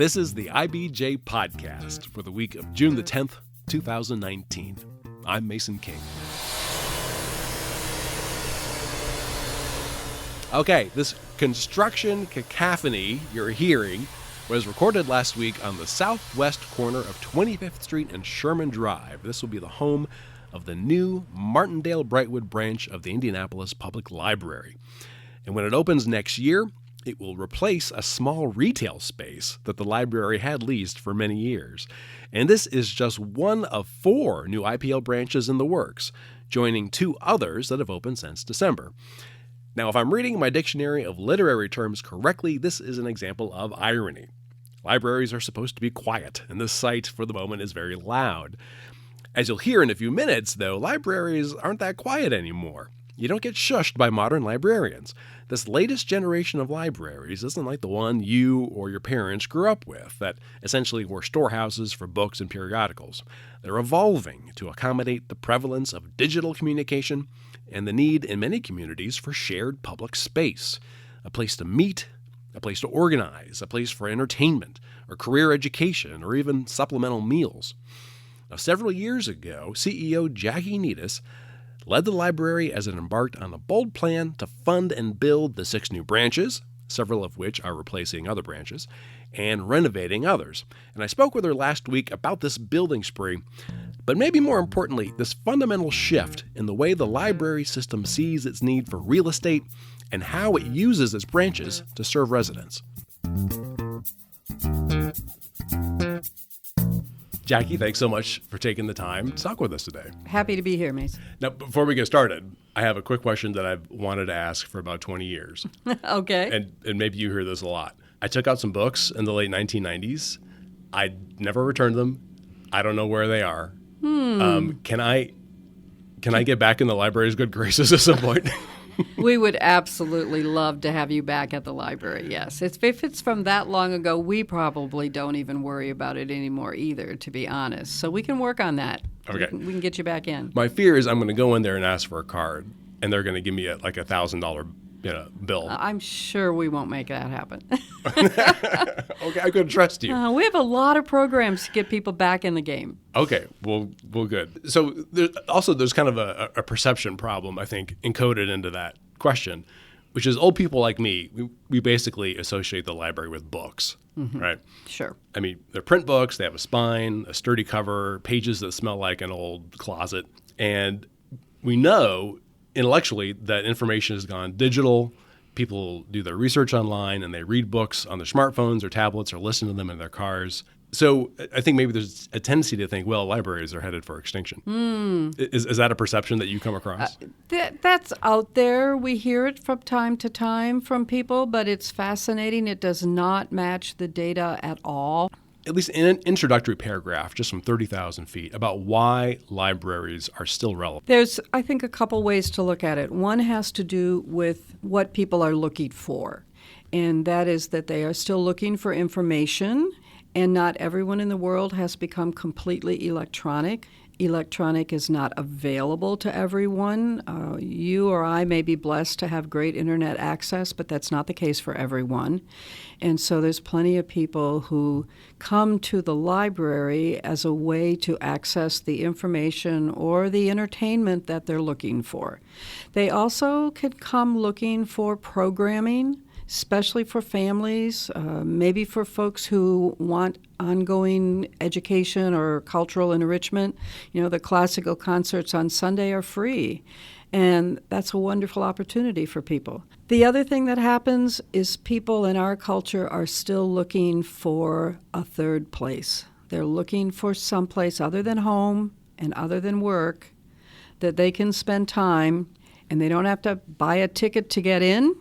This is the IBJ podcast for the week of June the 10th, 2019. I'm Mason King. Okay, this construction cacophony you're hearing was recorded last week on the southwest corner of 25th Street and Sherman Drive. This will be the home of the new Martindale-Brightwood branch of the Indianapolis Public Library. And when it opens next year, it will replace a small retail space that the library had leased for many years. And this is just one of 4 new IPL branches in the works, joining 2 others that have opened since December. Now, if I'm reading my dictionary of literary terms correctly, this is an example of irony. Libraries are supposed to be quiet, and this site, for the moment, is very loud. As you'll hear in a few minutes, though, libraries aren't that quiet anymore. You don't get shushed by modern librarians. This latest generation of libraries isn't like the one you or your parents grew up with, that essentially were storehouses for books and periodicals. They're evolving to accommodate the prevalence of digital communication and the need in many communities for shared public space, a place to meet, a place to organize, a place for entertainment or career education or even supplemental meals. Now, several years ago, CEO Jackie Nytes led the library as it embarked on a bold plan to fund and build the 6 new branches, several of which are replacing other branches, and renovating others. And I spoke with her last week about this building spree, but maybe more importantly, this fundamental shift in the way the library system sees its need for real estate and how it uses its branches to serve residents. Jackie, thanks so much for taking the time to talk with us today. Happy to be here, Mason. Now, before we get started, I have a quick question that I've wanted to ask for about 20 years. Okay. And maybe you hear this a lot. I took out some books in the late 1990s. I never returned them. I don't know where they are. Can I get back in the library's good graces at some point? We would absolutely love to have you back at the library, yes. If it's from that long ago, we probably don't even worry about it anymore either, to be honest. So we can work on that. Okay. We can get you back in. My fear is I'm going to go in there and ask for a card, and they're going to give me like a $1,000 bill. I'm sure we won't make that happen. Okay, I could trust you. We have a lot of programs to get people back in the game. Okay, well, good. So there's kind of a perception problem, I think, encoded into that question, which is old people like me, we basically associate the library with books, right? Sure. I mean, they're print books, they have a spine, a sturdy cover, pages that smell like an old closet, and we know intellectually that information has gone digital. People do their research online and they read books on their smartphones or tablets or listen to them in their cars. So I think maybe there's a tendency to think, well, libraries are headed for extinction. Is that a perception that you come across? That's out there. We hear it from time to time from people, but it's fascinating. It does not match the data at all. At least in an introductory paragraph, just from 30,000 feet, about why libraries are still relevant. There's, I think, a couple ways to look at it. One has to do with what people are looking for, and that is that they are still looking for information, and not everyone in the world has become completely electronic. Electronic is not available to everyone. You or I may be blessed to have great internet access, but that's not the case for everyone. And so there's plenty of people who come to the library as a way to access the information or the entertainment that they're looking for. They also can come looking for programming, especially for families, maybe for folks who want ongoing education or cultural enrichment. You know, the classical concerts on Sunday are free, and that's a wonderful opportunity for people. The other thing that happens is people in our culture are still looking for a third place. They're looking for someplace other than home and other than work that they can spend time, and they don't have to buy a ticket to get in,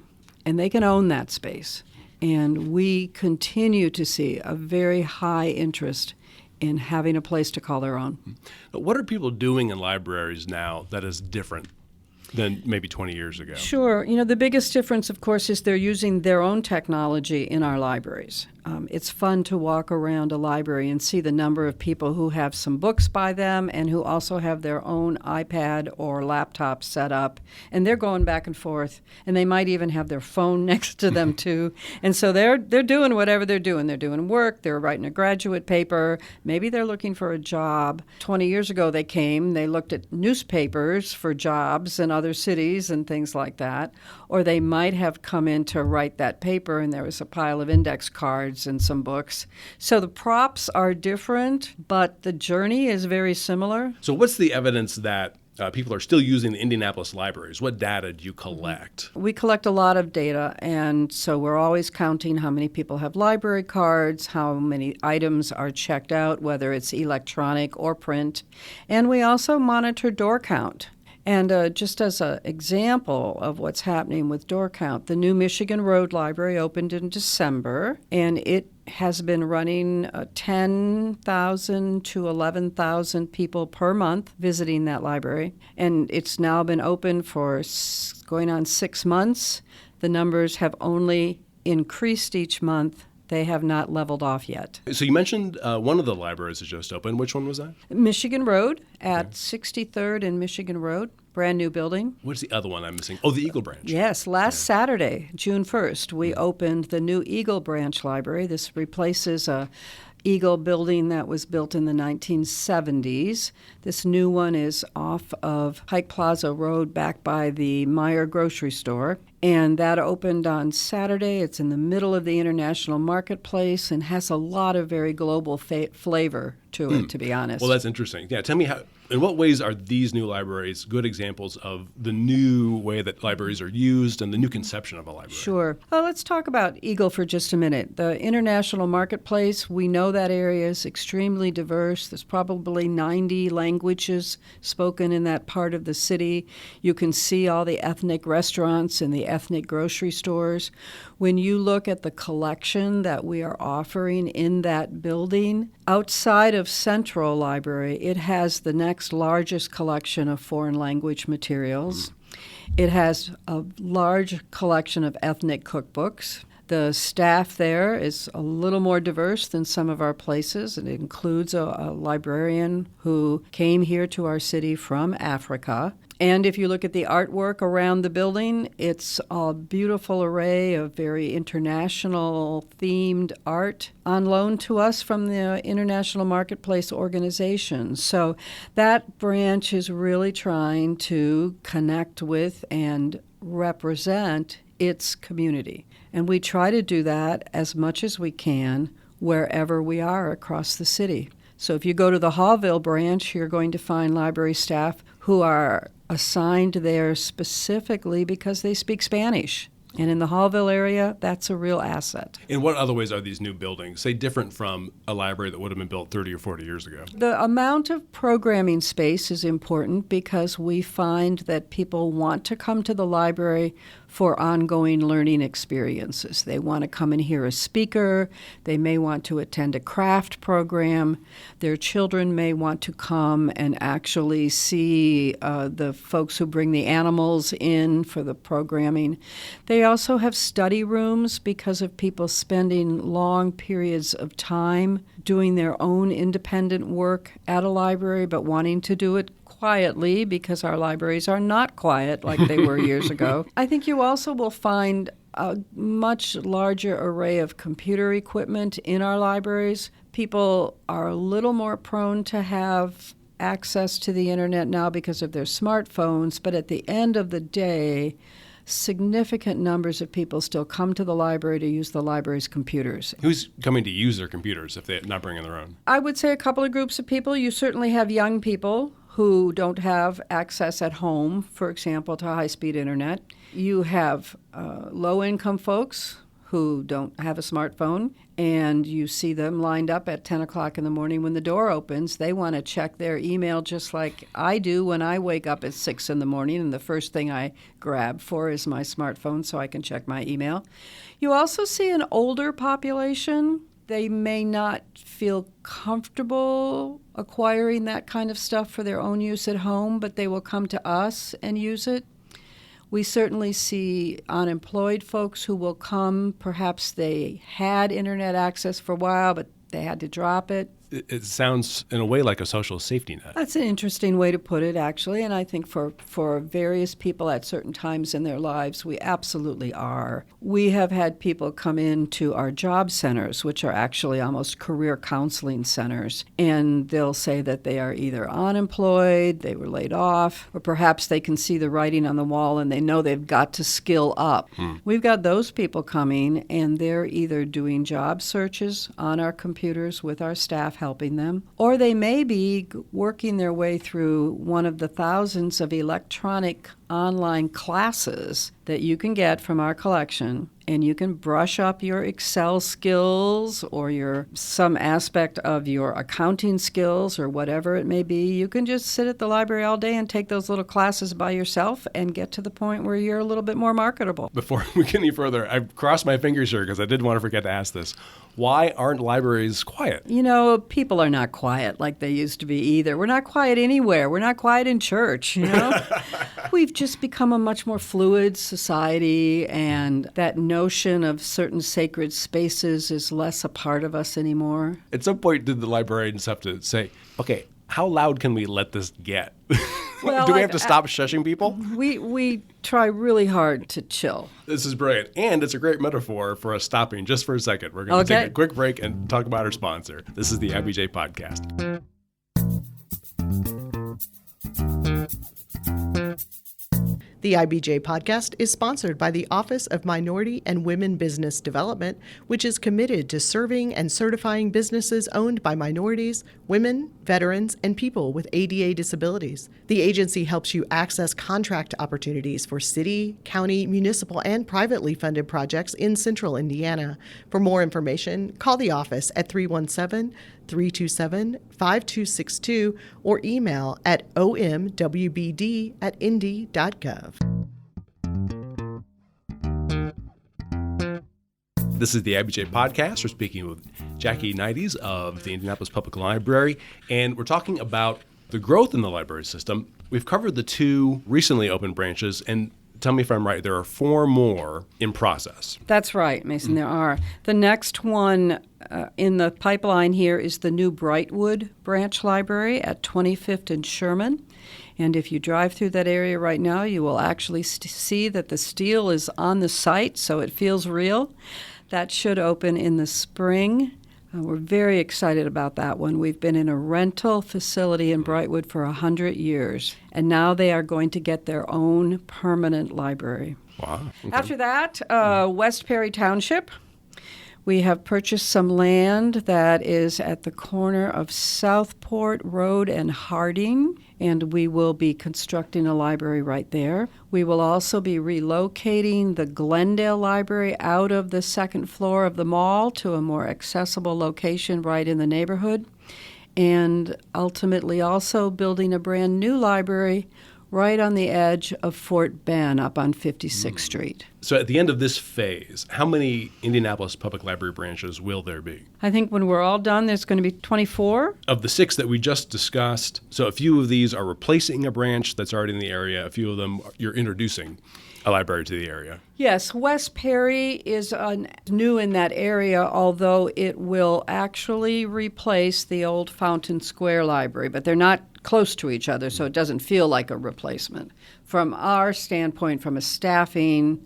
and they can own that space. And we continue to see a very high interest in having a place to call their own. What are people doing in libraries now that is different than maybe 20 years ago? Sure. You know, the biggest difference, of course, is they're using their own technology in our libraries. it's fun to walk around a library and see the number of people who have some books by them and who also have their own iPad or laptop set up. And they're going back and forth. And they might even have their phone next to them, too. And so they're doing whatever they're doing. They're doing work. They're writing a graduate paper. Maybe they're looking for a job. 20 years ago, they looked at newspapers for jobs in other cities and things like that. Or they might have come in to write that paper, and there was a pile of index cards and some books. So the props are different, but the journey is very similar. So what's the evidence that people are still using the Indianapolis libraries? What data do you collect? We collect a lot of data, and so we're always counting how many people have library cards, how many items are checked out, whether it's electronic or print. And we also monitor door count. And just as an example of what's happening with door count, the new Michigan Road Library opened in December, and it has been running 10,000 to 11,000 people per month visiting that library. And it's now been open for going on 6 months. The numbers have only increased each month. They have not leveled off yet. So you mentioned one of the libraries that just opened. Which one was that? Michigan Road at 63rd and Michigan Road, brand new building. What's the other one I'm missing? Oh, the Eagle Branch. Yes, last Saturday, June 1st, we opened the new Eagle Branch Library. This replaces a Eagle building that was built in the 1970s. This new one is off of Pike Plaza Road back by the Meyer grocery store. And that opened on Saturday. It's in the middle of the international marketplace and has a lot of very global flavor to it, to be honest. Well, that's interesting. Yeah, tell me in what ways are these new libraries good examples of the new way that libraries are used and the new conception of a library? Sure. Well, let's talk about Eagle for just a minute. The international marketplace, we know that area is extremely diverse. There's probably 90 languages spoken in that part of the city. You can see all the ethnic restaurants and the ethnic grocery stores. When you look at the collection that we are offering in that building, outside of Central Library, it has the next largest collection of foreign language materials. It has a large collection of ethnic cookbooks. The staff there is a little more diverse than some of our places. It includes a librarian who came here to our city from Africa. And if you look at the artwork around the building, it's a beautiful array of very international themed art on loan to us from the International Marketplace organization. So that branch is really trying to connect with and represent its community. And we try to do that as much as we can wherever we are across the city. So if you go to the Hallville branch, you're going to find library staff who are assigned there specifically because they speak Spanish. And in the Hallville area, that's a real asset. In what other ways are these new buildings, say, different from a library that would have been built 30 or 40 years ago? The amount of programming space is important because we find that people want to come to the library for ongoing learning experiences. They want to come and hear a speaker. They may want to attend a craft program. Their children may want to come and actually see the folks who bring the animals in for the programming. They also have study rooms because of people spending long periods of time doing their own independent work at a library, but wanting to do it quietly because our libraries are not quiet like they were years ago. I think you also will find a much larger array of computer equipment in our libraries. People are a little more prone to have access to the internet now because of their smartphones, but at the end of the day, significant numbers of people still come to the library to use the library's computers. Who's coming to use their computers if they're not bringing their own? I would say a couple of groups of people. You certainly have young people who don't have access at home, for example, to high-speed internet. You have low-income folks who don't have a smartphone, and you see them lined up at 10 o'clock in the morning when the door opens. They want to check their email just like I do when I wake up at 6 in the morning, and the first thing I grab for is my smartphone so I can check my email. You also see an older population. They may not feel comfortable acquiring that kind of stuff for their own use at home, but they will come to us and use it. We certainly see unemployed folks who will come. Perhaps they had internet access for a while, but they had to drop it. It sounds, in a way, like a social safety net. That's an interesting way to put it, actually, and I think for various people at certain times in their lives, we absolutely are. We have had people come into our job centers, which are actually almost career counseling centers, and they'll say that they are either unemployed, they were laid off, or perhaps they can see the writing on the wall and they know they've got to skill up. We've got those people coming, and they're either doing job searches on our computers with our staff helping them, or they may be working their way through one of the thousands of electronic online classes that you can get from our collection, and you can brush up your Excel skills or some aspect of your accounting skills or whatever it may be. You can just sit at the library all day and take those little classes by yourself and get to the point where you're a little bit more marketable. Before we get any further, I've crossed my fingers here because I didn't want to forget to ask this. Why aren't libraries quiet? You know, people are not quiet like they used to be either. We're not quiet anywhere. We're not quiet in church, you know? We've just become a much more fluid society, and that notion of certain sacred spaces is less a part of us anymore. At some point, did the librarians have to say, okay, how loud can we let this get? Well, do we have to stop shushing people? We try really hard to chill. This is brilliant. And it's a great metaphor for us stopping just for a second. We're going to take a quick break and talk about our sponsor. This is the IBJ Podcast. The IBJ Podcast is sponsored by the Office of Minority and Women Business Development, which is committed to serving and certifying businesses owned by minorities, women, veterans, and people with ADA disabilities. The agency helps you access contract opportunities for city, county, municipal, and privately funded projects in central Indiana. For more information, call the office at 317-327-5262 or email at omwbd@indy.gov. This is the IBJ Podcast. We're speaking with Jackie Nytes of the Indianapolis Public Library, and we're talking about the growth in the library system. We've covered the 2 recently opened branches, and tell me if I'm right, there are 4 more in process. That's right, Mason, there are. The next one in the pipeline here is the new Brightwood Branch Library at 25th and Sherman. And if you drive through that area right now, you will actually see that the steel is on the site, so it feels real. That should open in the spring. We're very excited about that one. We've been in a rental facility in Brightwood for 100 years, and now they are going to get their own permanent library. Wow. Okay. After that, West Perry Township. We have purchased some land that is at the corner of Southport Road and Harding, and we will be constructing a library right there. We will also be relocating the Glendale Library out of the second floor of the mall to a more accessible location right in the neighborhood, and ultimately also building a brand new library right on the edge of Fort Bend up on 56th Street. So at the end of this phase, how many Indianapolis Public Library branches will there be? I think when we're all done, there's going to be 24. Of the 6 that we just discussed, so a few of these are replacing a branch that's already in the area. A few of them, you're introducing a library to the area. Yes, West Perry is new in that area, although it will actually replace the old Fountain Square Library, but they're not close to each other, so it doesn't feel like a replacement. From our standpoint, from a staffing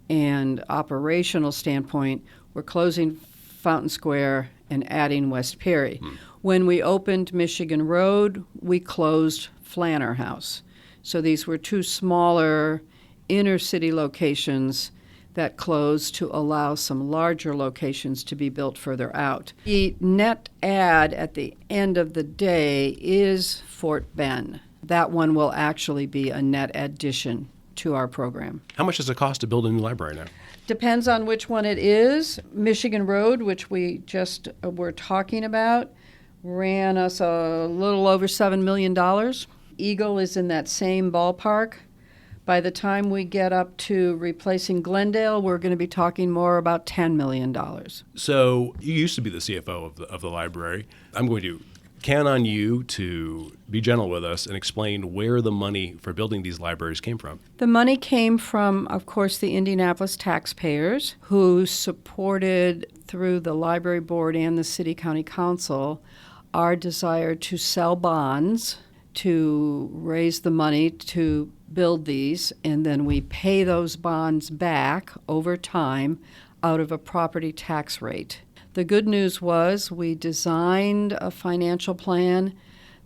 and operational standpoint, we're closing Fountain Square and adding West Perry. When we opened Michigan Road, we closed Flanner House. So these were 2 smaller inner city locations that closed to allow some larger locations to be built further out. The net add at the end of the day is Fort Bend. That one will actually be a net addition to our program. How much does it cost to build a new library now? Depends on which one it is. Michigan Road, which we just were talking about, ran us a little over $7 million. Eagle is in that same ballpark. By the time we get up to replacing Glendale, we're going to be talking more about $10 million. So you used to be the CFO of the library. I'm going to count on you to be gentle with us and explain where the money for building these libraries came from. The money came from, of course, the Indianapolis taxpayers who supported through the library board and the city county council our desire to sell bonds to raise the money to build these, and then we pay those bonds back over time out of a property tax rate. The good news was we designed a financial plan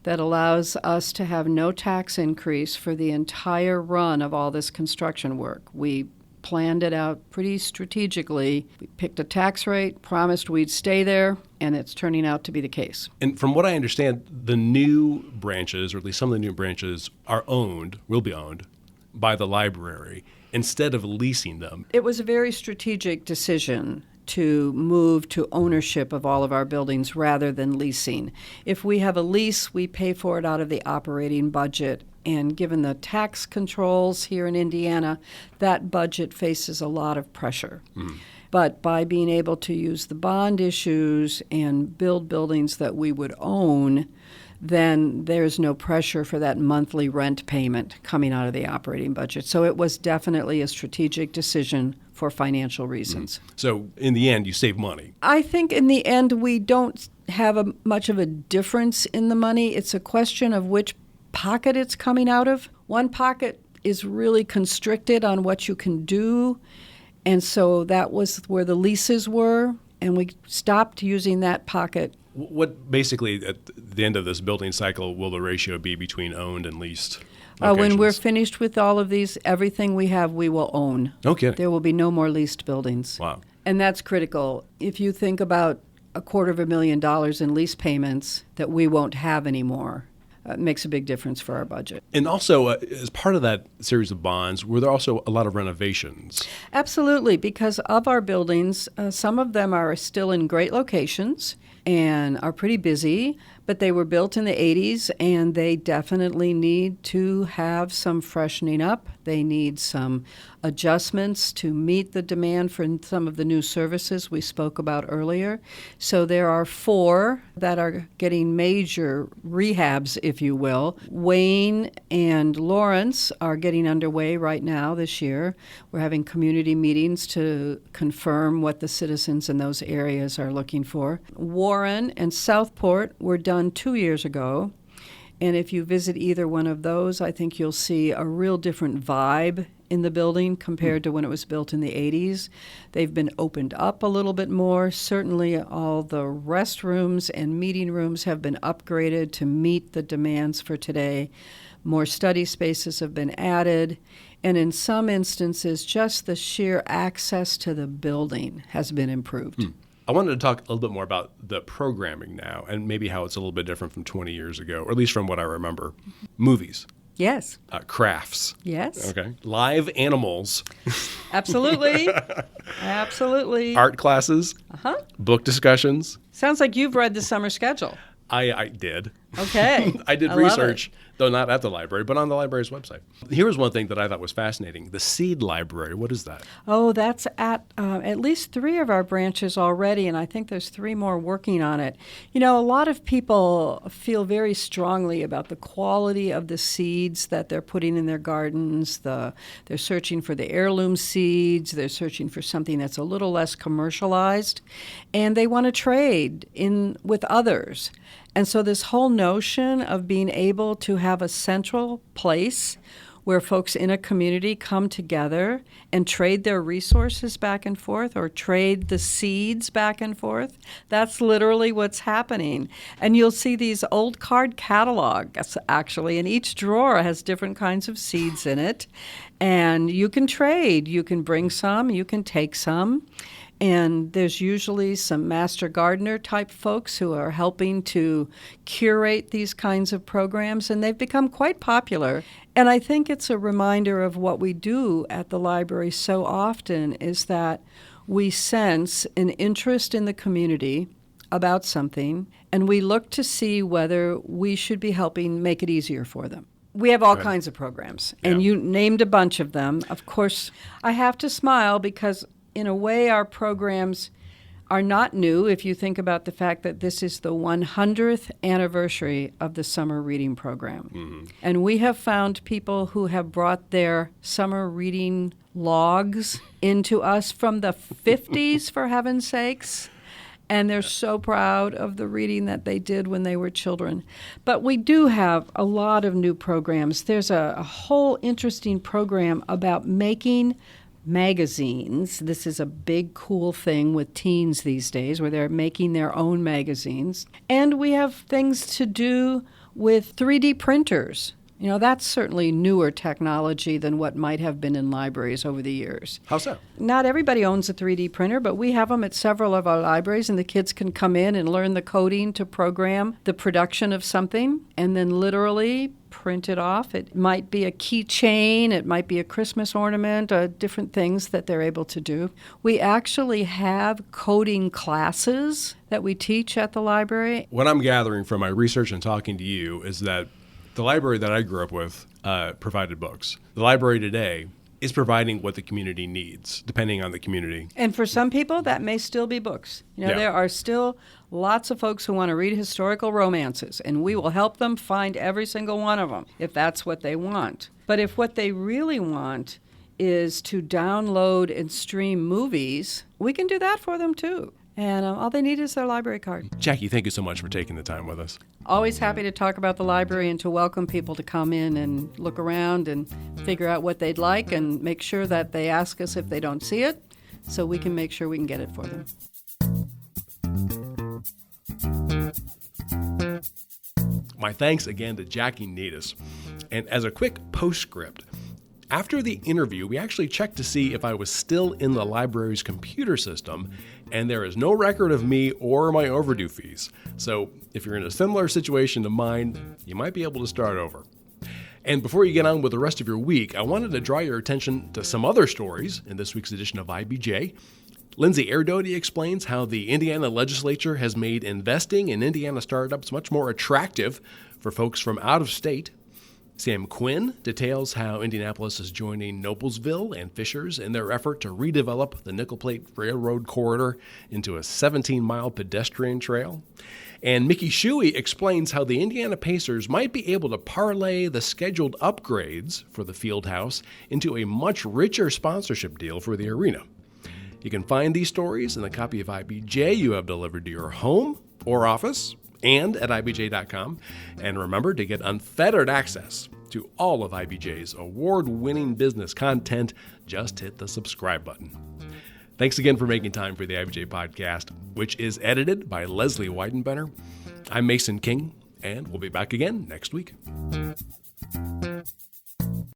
that allows us to have no tax increase for the entire run of all this construction work. We planned it out pretty strategically. We picked a tax rate, promised we'd stay there, and it's turning out to be the case. And from what I understand, the new branches, or at least some of the new branches, will be owned by the library instead of leasing them. It was a very strategic decision to move to ownership of all of our buildings rather than leasing. If we have a lease, we pay for it out of the operating budget. And given the tax controls here in Indiana, that budget faces a lot of pressure. But by being able to use the bond issues and build buildings that we would own, then there's no pressure for that monthly rent payment coming out of the operating budget. So it was definitely a strategic decision for financial reasons. So in the end, you save money. I think in the end, we don't have much of a difference in the money. It's a question of which pocket it's coming out of. One pocket is really constricted on what you can do, and so that was where the leases were, and we stopped using that pocket. What basically, at the end of this building cycle, will the ratio be between owned and leased locations? When we're finished with all of these, everything we have, we will own. No kidding. There will be no more leased buildings. Wow. And that's critical. If you think about $250,000 in lease payments that we won't have anymore, it makes a big difference for our budget. And also, as part of that series of bonds, were there also a lot of renovations? Absolutely, because of our buildings, some of them are still in great locations and are pretty busy, but they were built in the 80s and they definitely need to have some freshening up. They need some adjustments to meet the demand for some of the new services we spoke about earlier. So there are 4 that are getting major rehabs, if you will. Wayne and Lawrence are getting underway right now this year. We're having community meetings to confirm what the citizens in those areas are looking for. Warren and Southport were done 2 years ago. And if you visit either one of those, I think you'll see a real different vibe in the building compared to when it was built in the 80s. They've been opened up a little bit more. Certainly all the restrooms and meeting rooms have been upgraded to meet the demands for today. More study spaces have been added. And in some instances, just the sheer access to the building has been improved. I wanted to talk a little bit more about the programming now and maybe how it's a little bit different from 20 years ago, or at least from what I remember. Movies. Yes. Crafts. Yes. Okay. Live animals. Absolutely. Absolutely. Art classes. Uh-huh. Book discussions. Sounds like you've read the summer schedule. I did. Okay. I did love research, though not at the library, but on the library's website. Here was one thing that I thought was fascinating. The Seed Library. What is that? Oh, that's at least 3 of our branches already, and I think there's 3 more working on it. You know, a lot of people feel very strongly about the quality of the seeds that they're putting in their gardens. They're searching for the heirloom seeds. They're searching for something that's a little less commercialized, and they want to trade in with others. And so this whole notion of being able to have a central place where folks in a community come together and trade their resources back and forth or trade the seeds back and forth, that's literally what's happening. And you'll see these old card catalogs, actually, and each drawer has different kinds of seeds in it. And you can trade. You can bring some, you can take some. And there's usually some master gardener type folks who are helping to curate these kinds of programs, and they've become quite popular. And I think it's a reminder of what we do at the library so often is that we sense an interest in the community about something, and we look to see whether we should be helping make it easier for them. We have all kinds of programs, and you named a bunch of them. Of course, I have to smile because in a way, our programs are not new if you think about the fact that this is the 100th anniversary of the summer reading program. Mm-hmm. And we have found people who have brought their summer reading logs into us from the 50s, for heaven's sakes. And they're so proud of the reading that they did when they were children. But we do have a lot of new programs. There's a whole interesting program about making magazines. This is a big, cool thing with teens these days, where they're making their own magazines. And we have things to do with 3D printers. You know, that's certainly newer technology than what might have been in libraries over the years. How so? Not everybody owns a 3D printer, but we have them at several of our libraries, and the kids can come in and learn the coding to program the production of something and then literally print it off. It might be a keychain, it might be a Christmas ornament, different things that they're able to do. We actually have coding classes that we teach at the library. What I'm gathering from my research and talking to you is that the library that I grew up with provided books. The library today is providing what the community needs, depending on the community. And for some people, that may still be books. You know, There are still lots of folks who want to read historical romances, and we will help them find every single one of them if that's what they want. But if what they really want is to download and stream movies, we can do that for them too. And all they need is their library card. Jackie, thank you so much for taking the time with us. Always happy to talk about the library and to welcome people to come in and look around and figure out what they'd like and make sure that they ask us if they don't see it so we can make sure we can get it for them. My thanks again to Jackie Nytes. And as a quick postscript, after the interview, we actually checked to see if I was still in the library's computer system, and there is no record of me or my overdue fees. So if you're in a similar situation to mine, you might be able to start over. And before you get on with the rest of your week, I wanted to draw your attention to some other stories in this week's edition of IBJ. Lindsay Erdoty explains how the Indiana legislature has made investing in Indiana startups much more attractive for folks from out of state. Sam Quinn details how Indianapolis is joining Noblesville and Fishers in their effort to redevelop the Nickel Plate Railroad corridor into a 17-mile pedestrian trail. And Mickey Shuey explains how the Indiana Pacers might be able to parlay the scheduled upgrades for the field house into a much richer sponsorship deal for the arena. You can find these stories in a copy of IBJ you have delivered to your home or office, and at IBJ.com. And remember to get unfettered access to all of IBJ's award-winning business content. Just hit the subscribe button. Thanks again for making time for the IBJ podcast, which is edited by Leslie Weidenbenner. I'm Mason King, and we'll be back again next week.